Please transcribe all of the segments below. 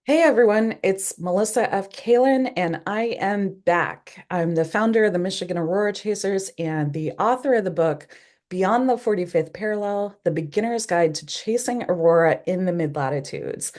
Hey everyone, it's Melissa F. Kalin, and I am back. I'm the founder of the Michigan Aurora Chasers and the author of the book Beyond the 45th Parallel, The Beginner's Guide to Chasing Aurora in the Mid-Latitudes.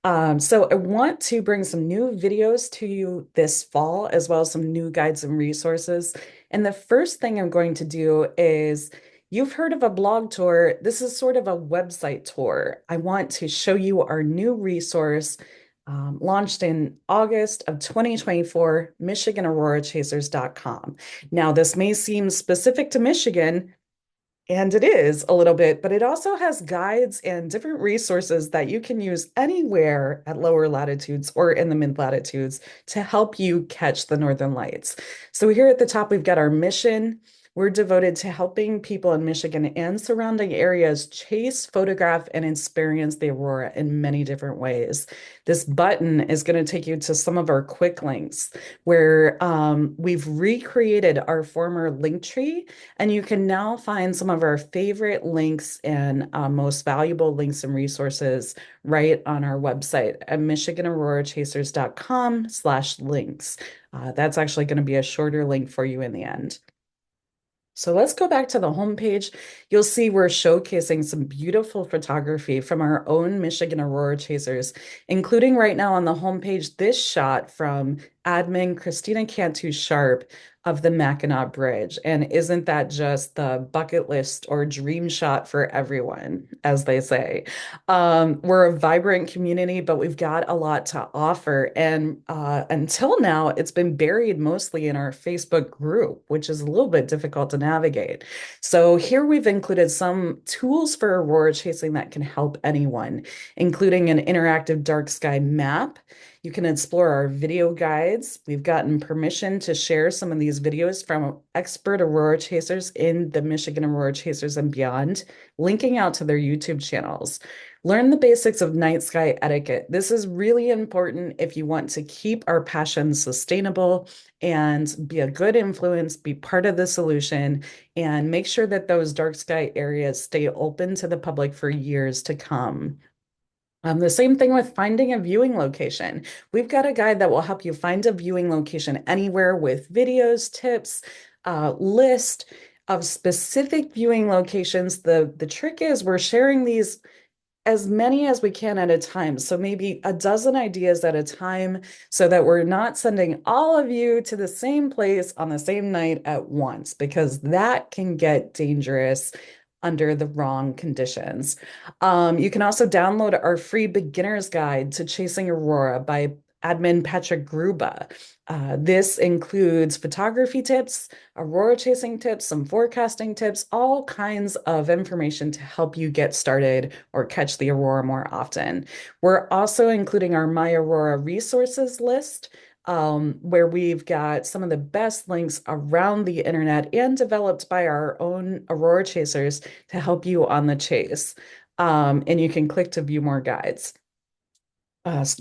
So I want to bring some new videos to you this fall, as well as some new guides and resources. And the first thing I'm going to do is you've heard of a blog tour. This is sort of a website tour. I want to show you our new resource, launched in August of 2024, MichiganAuroraChasers.com. Now, this may seem specific to Michigan, and it is a little bit, but it also has guides and different resources that you can use anywhere at lower latitudes or in the mid latitudes to help you catch the northern lights. So, here at the top, we've got our mission. We're devoted to helping people in Michigan and surrounding areas chase, photograph, and experience the aurora in many different ways. This button is going to take you to some of our quick links where we've recreated our former link tree, and you can now find some of our favorite links and most valuable links and resources right on our website at michiganaurorachasers.com/links. That's actually going to be a shorter link for you in the end. So let's go back to the homepage. You'll see we're showcasing some beautiful photography from our own Michigan Aurora Chasers, including right now on the homepage this shot from admin Christina Cantu Sharp of the Mackinac Bridge. And isn't that just the bucket list or dream shot for everyone, as they say? We're a vibrant community, but we've got a lot to offer. And until now, it's been buried mostly in our Facebook group, which is a little bit difficult to navigate. So here we've included some tools for aurora chasing that can help anyone, including an interactive dark sky map. You can explore our video guides. We've gotten permission to share some of these videos from expert aurora chasers in the Michigan Aurora Chasers and beyond, linking out to their YouTube channels. Learn the basics of night sky etiquette. This is really important if you want to keep our passion sustainable and be a good influence, be part of the solution, and make sure that those dark sky areas stay open to the public for years to come. The same thing with finding a viewing location. We've got a guide that will help you find a viewing location anywhere with videos, tips, list of specific viewing locations. The trick is we're sharing these as many as we can at a time. So maybe a dozen ideas at a time so that we're not sending all of you to the same place on the same night at once, because that can get dangerous under the wrong conditions. You can also download our free beginner's guide to chasing aurora by admin Patrick Gruba. This includes photography tips, aurora chasing tips, some forecasting tips, all kinds of information to help you get started or catch the aurora more often. We're also including our My Aurora resources list, where we've got some of the best links around the internet and developed by our own aurora chasers to help you on the chase. And you can click to view more guides.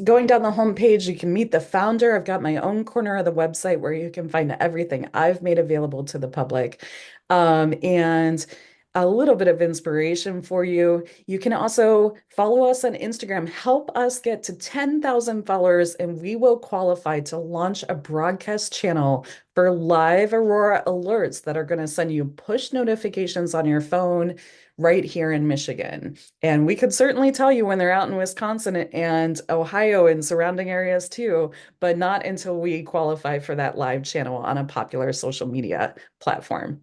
Going down the homepage, you can meet the founder. I've got my own corner of the website where you can find everything I've made available to the public. And a little bit of inspiration for you. You can also follow us on Instagram. Help us get to 10,000 followers, and we will qualify to launch a broadcast channel for live Aurora alerts that are going to send you push notifications on your phone right here in Michigan. And we could certainly tell you when they're out in Wisconsin and Ohio and surrounding areas too, but not until we qualify for that live channel on a popular social media platform.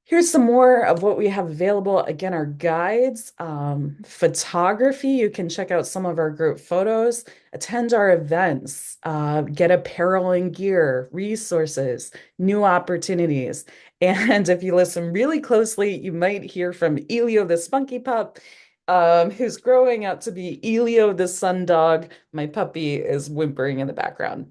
Here's some more of what we have available. Again, our guides, photography. You can check out some of our group photos, attend our events, get apparel and gear, resources, new opportunities. And if you listen really closely, you might hear from Elio the spunky pup, who's growing up to be Elio the sun dog. My puppy is whimpering in the background.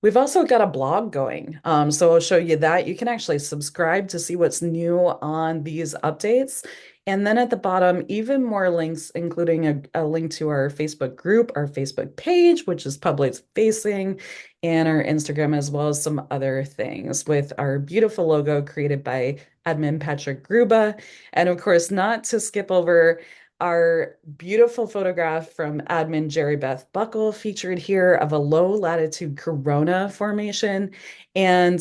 We've also got a blog going. So I'll show you that. You can actually subscribe to see what's new on these updates. And then at the bottom, even more links, including a link to our Facebook group, our Facebook page, which is public facing, and our Instagram, as well as some other things with our beautiful logo created by admin Patrick Gruba. And of course, not to skip over, our beautiful photograph from admin Jerry Beth Buckle featured here of a low latitude corona formation. And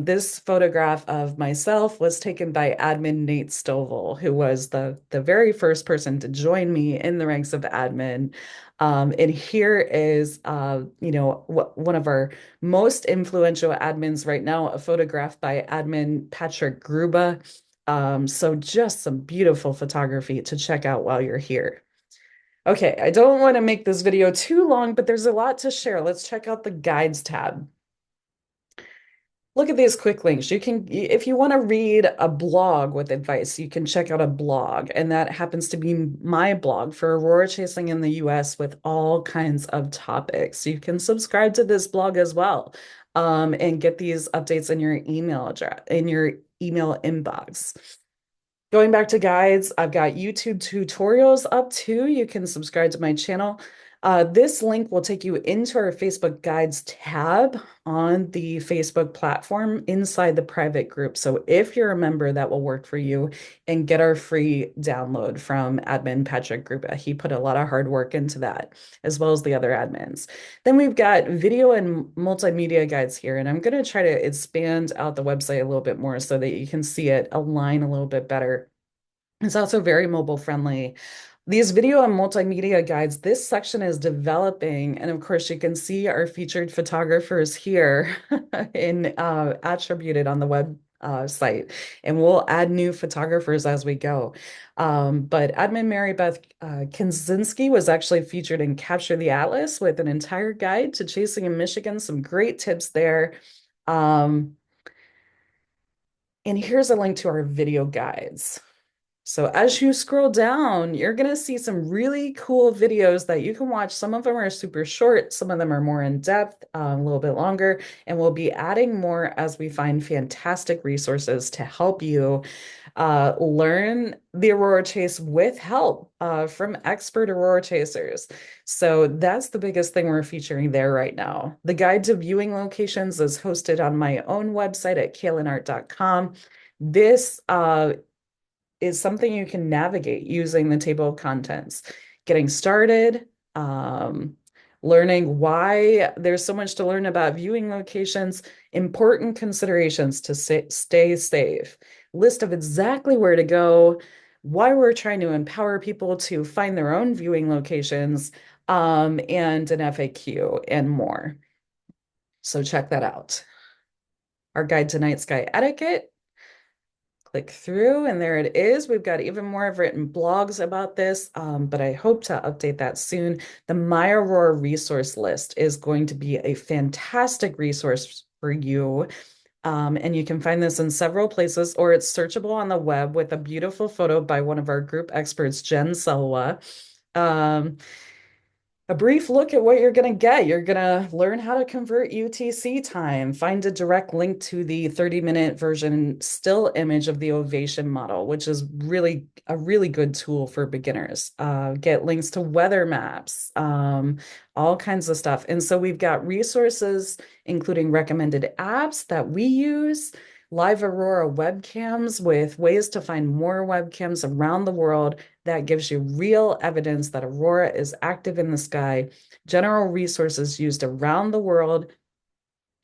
this photograph of myself was taken by admin Nate Stovall, who was the very first person to join me in the ranks of admin. And here is, one of our most influential admins right now, a photograph by admin Patrick Gruba. So just some beautiful photography to check out while you're here. Okay, I don't want to make this video too long, but there's a lot to share. Let's check out the guides tab. Look at these quick links. You can, if you want to read a blog with advice, you can check out a blog. And that happens to be my blog for Aurora Chasing in the US with all kinds of topics. You can subscribe to this blog as well, and get these updates in your email address, in your email inbox. Going back to guides, I've got YouTube tutorials up too. You can subscribe to my channel. This link will take you into our Facebook Guides tab on the Facebook platform inside the private group. So if you're a member, that will work for you, and get our free download from admin Patrick Gruba. He put a lot of hard work into that, as well as the other admins. Then we've got video and multimedia guides here, and I'm going to try to expand out the website a little bit more so that you can see it align a little bit better. It's also very mobile friendly. These video and multimedia guides, this section is developing, and of course you can see our featured photographers here in attributed on the web site, and we'll add new photographers as we go. But admin Mary Beth Kinzinski was actually featured in Capture the Atlas with an entire guide to chasing in Michigan, some great tips there. And here's a link to our video guides. So as you scroll down, you're going to see some really cool videos that you can watch. Some of them are super short, some of them are more in depth, a little bit longer, and we'll be adding more as we find fantastic resources to help you learn the Aurora Chase with help from expert Aurora Chasers. So that's the biggest thing we're featuring there right now. The guide to viewing locations is hosted on my own website at kaylinart.com. This is something you can navigate using the table of contents. Getting started, learning why there's so much to learn about viewing locations, important considerations to stay safe, list of exactly where to go, why we're trying to empower people to find their own viewing locations, and an FAQ and more. So check that out. Our guide to night sky etiquette. Click through, and there it is. We've got even more written blogs about this, but I hope to update that soon. The My Aurora resource list is going to be a fantastic resource for you. And you can find this in several places, or it's searchable on the web with a beautiful photo by one of our group experts, Jen Selwa. A brief look at what you're going to get. You're going to learn how to convert UTC time, find a direct link to the 30-minute version still image of the ovation model, which is really a really good tool for beginners. Get links to weather maps, all kinds of stuff. And so we've got resources, including recommended apps that we use, live Aurora webcams with ways to find more webcams around the world that gives you real evidence that Aurora is active in the sky, general resources used around the world,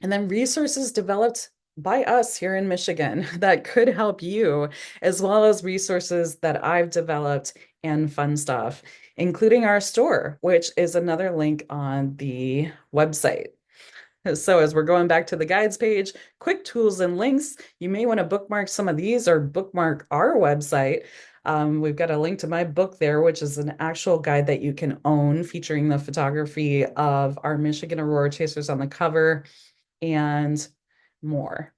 and then resources developed by us here in Michigan that could help you, as well as resources that I've developed and fun stuff, including our store, which is another link on the website. So as we're going back to the guides page, quick tools and links, you may want to bookmark some of these or bookmark our website. We've got a link to my book there, which is an actual guide that you can own, featuring the photography of our Michigan Aurora Chasers on the cover and more.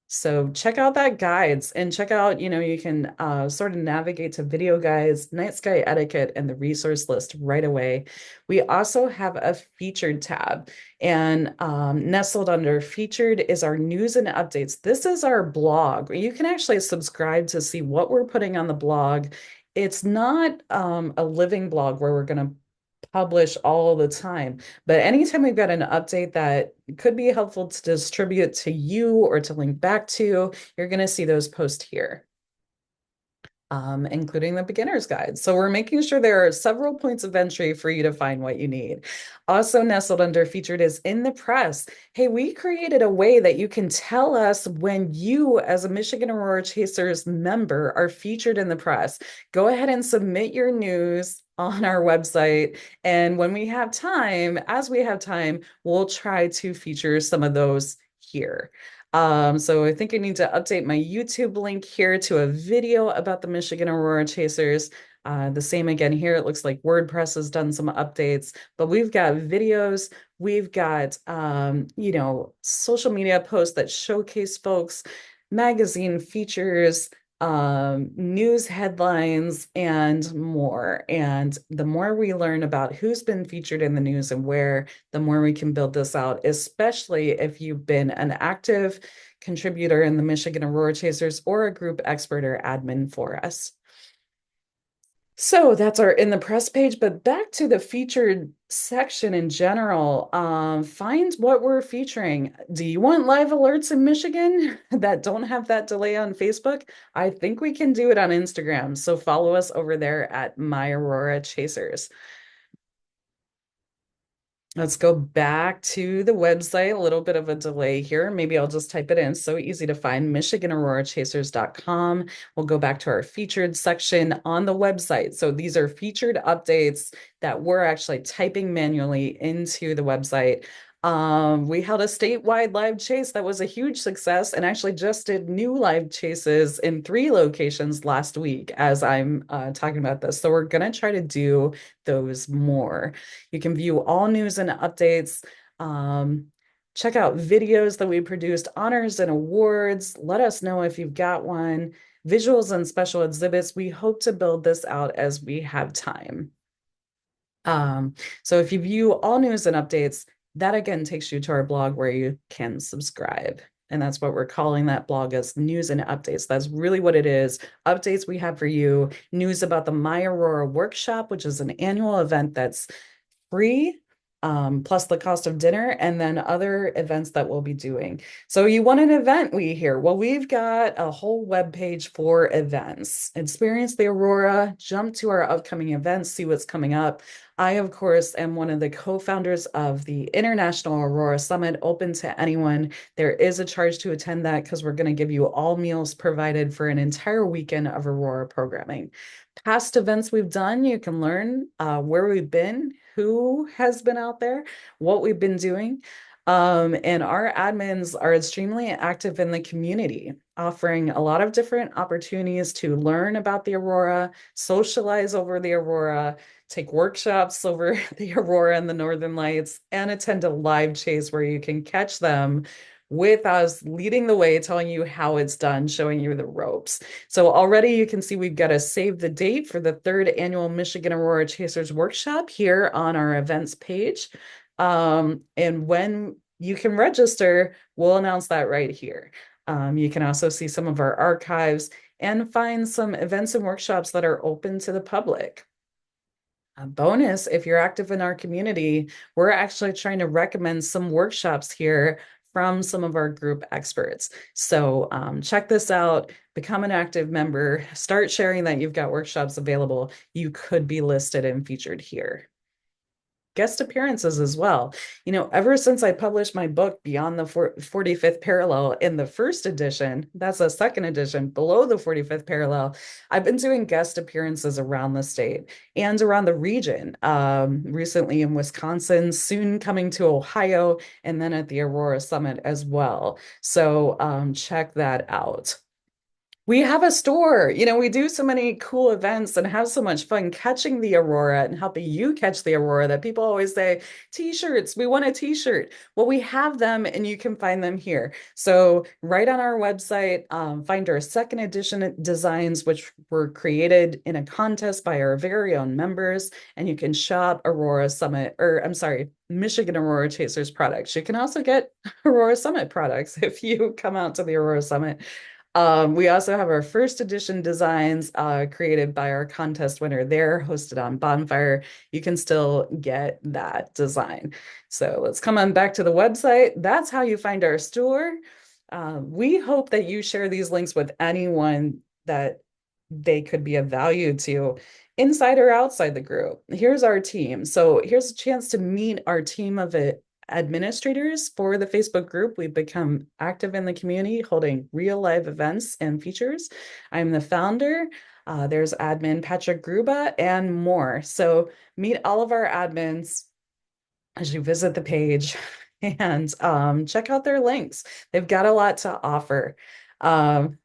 So check out that guides, and check out, you can sort of navigate to video guides, night sky etiquette, and the resource list right away. We also have a featured tab, and nestled under featured is our news and updates. This is our blog. You can actually subscribe to see what we're putting on the blog. It's not a living blog where we're going to publish all the time, but anytime we've got an update that could be helpful to distribute to you or to link back to, you're going to see those posts here. including the beginner's guide. So we're making sure there are several points of entry for you to find what you need. Also nestled under featured is in the press. Hey, we created a way that you can tell us when you, as a Michigan Aurora Chasers member, are featured in the press. Go ahead and submit your news on our website. And when we have time, as we have time, we'll try to feature some of those here. So I think I need to update my YouTube link here to a video about the Michigan Aurora Chasers. The same again here. It looks like WordPress has done some updates, but we've got videos, we've got social media posts that showcase folks, magazine features, news headlines, and more. And the more we learn about who's been featured in the news and where, the more we can build this out, especially if you've been an active contributor in the Michigan Aurora Chasers or a group expert or admin for us. So that's our in the press page, but back to the featured section in general. Find what we're featuring. Do you want live alerts in Michigan that don't have that delay on Facebook? I think we can do it on Instagram. So follow us over there at My Aurora Chasers. Let's go back to the website. A little bit of a delay here. Maybe I'll just type it in. So easy to find, michiganaurochasers.com. We'll go back to our featured section on the website. So these are featured updates that we're actually typing manually into the website. We held a statewide live chase that was a huge success and actually just did new live chases in 3 locations last week as I'm talking about this. So we're going to try to do those more. You can view all news and updates. Check out videos that we produced, honors and awards. Let us know if you've got one. Visuals and special exhibits. We hope to build this out as we have time. So if you view all news and updates, that again takes you to our blog where you can subscribe. And that's what we're calling that blog as news and updates. That's really what it is. Updates we have for you, news about the My Aurora workshop, which is an annual event that's free, plus the cost of dinner, and then other events that we'll be doing. So you want an event, we hear. Well, we've got a whole web page for events. Experience the Aurora, jump to our upcoming events, see what's coming up. I, of course, am one of the co-founders of the International Aurora Summit, open to anyone. There is a charge to attend that because we're going to give you all meals provided for an entire weekend of Aurora programming. Past events we've done, you can learn where we've been, who has been out there, what we've been doing. And our admins are extremely active in the community, offering a lot of different opportunities to learn about the Aurora, socialize over the Aurora, take workshops over the Aurora and the Northern Lights, and attend a live chase where you can catch them with us leading the way, telling you how it's done, showing you the ropes. So already you can see we've got to save the date for the 3rd annual Michigan Aurora Chasers workshop here on our events page. And when you can register, we'll announce that right here. You can also see some of our archives and find some events and workshops that are open to the public. A bonus, if you're active in our community, we're actually trying to recommend some workshops here from some of our group experts. So check this out, become an active member, start sharing that you've got workshops available. You could be listed and featured here. Guest appearances as well. Ever since I published my book Beyond the 45th Parallel in the first edition, that's a second edition below the 45th parallel, I've been doing guest appearances around the state and around the region. Recently in Wisconsin, soon coming to Ohio, and then at the Aurora Summit as well. So check that out. We have a store. We do so many cool events and have so much fun catching the Aurora and helping you catch the Aurora that people always say, t-shirts, we want a t-shirt. Well, we have them and you can find them here. So right on our website, find our second edition designs, which were created in a contest by our very own members. And you can shop Aurora Summit, or I'm sorry, Michigan Aurora Chasers products. You can also get Aurora Summit products if you come out to the Aurora Summit. We also have our first edition designs created by our contest winner there, hosted on Bonfire. You can still get that design. So let's come on back to the website. That's how you find our store. We hope that you share these links with anyone that they could be of value to inside or outside the group. Here's our team. So here's a chance to meet our team of administrators for the Facebook group. We've become active in the community, holding real live events and features. I'm the founder. There's admin Patrick Gruba and more. So meet all of our admins as you visit the page and check out their links. They've got a lot to offer.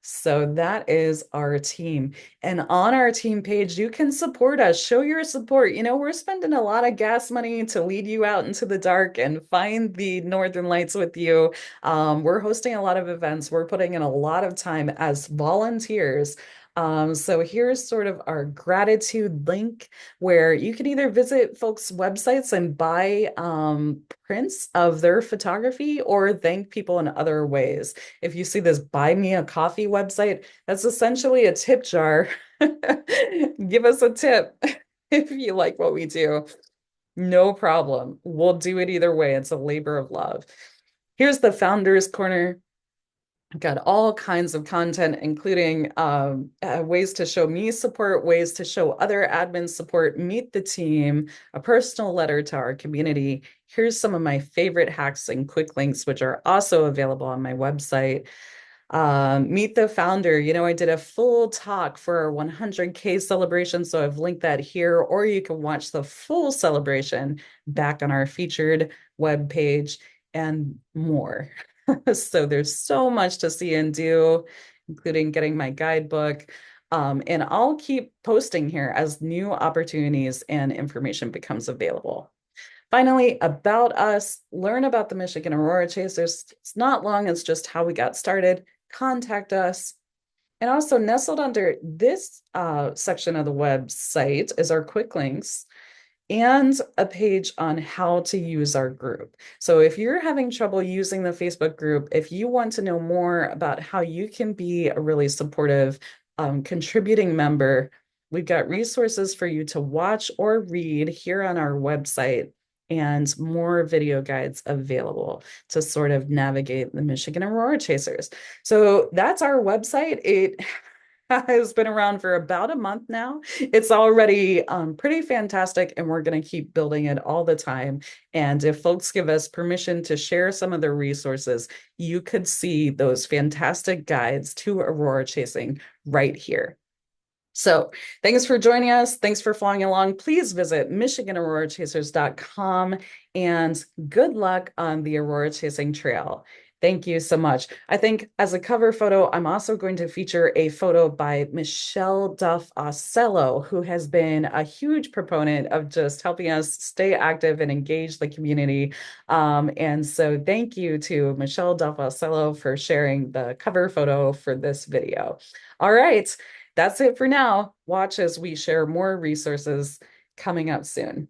So that is our team. And on our team page, you can support us, show your support. You know, we're spending a lot of gas money to lead you out into the dark and find the Northern Lights with you. We're hosting a lot of events. We're putting in a lot of time as volunteers. So here's sort of our gratitude link where you can either visit folks' websites and buy prints of their photography or thank people in other ways. If you see this Buy Me a Coffee website, that's essentially a tip jar. Give us a tip if you like what we do. No problem. We'll do it either way. It's a labor of love. Here's the Founders Corner. I've got all kinds of content, including ways to show me support, ways to show other admins support, meet the team, a personal letter to our community. Here's some of my favorite hacks and quick links, which are also available on my website. Meet the founder. You know, I did a full talk for our 100K celebration, so I've linked that here, or you can watch the full celebration back on our featured web page and more. So there's so much to see and do, including getting my guidebook. And I'll keep posting here as new opportunities and information becomes available. Finally, about us, learn about the Michigan Aurora Chasers. It's not long, it's just how we got started. Contact us. And also nestled under this section of the website is our quick links and a page on how to use our group. So if you're having trouble using the Facebook group, if you want to know more about how you can be a really supportive, contributing member, we've got resources for you to watch or read here on our website and more video guides available to sort of navigate the Michigan Aurora Chasers. So that's our website. It has been around for about a month now. It's already pretty fantastic, and we're going to keep building it all the time. And if folks give us permission to share some of their resources, you could see those fantastic guides to Aurora chasing right here. So thanks for joining us. Thanks for following along. Please visit MichiganAuroraChasers.com and good luck on the Aurora Chasing Trail. Thank you so much. I think as a cover photo, I'm also going to feature a photo by Michelle Duff Ocello, who has been a huge proponent of just helping us stay active and engage the community. And so thank you to Michelle Duff Ocello for sharing the cover photo for this video. All right, that's it for now. Watch as we share more resources coming up soon.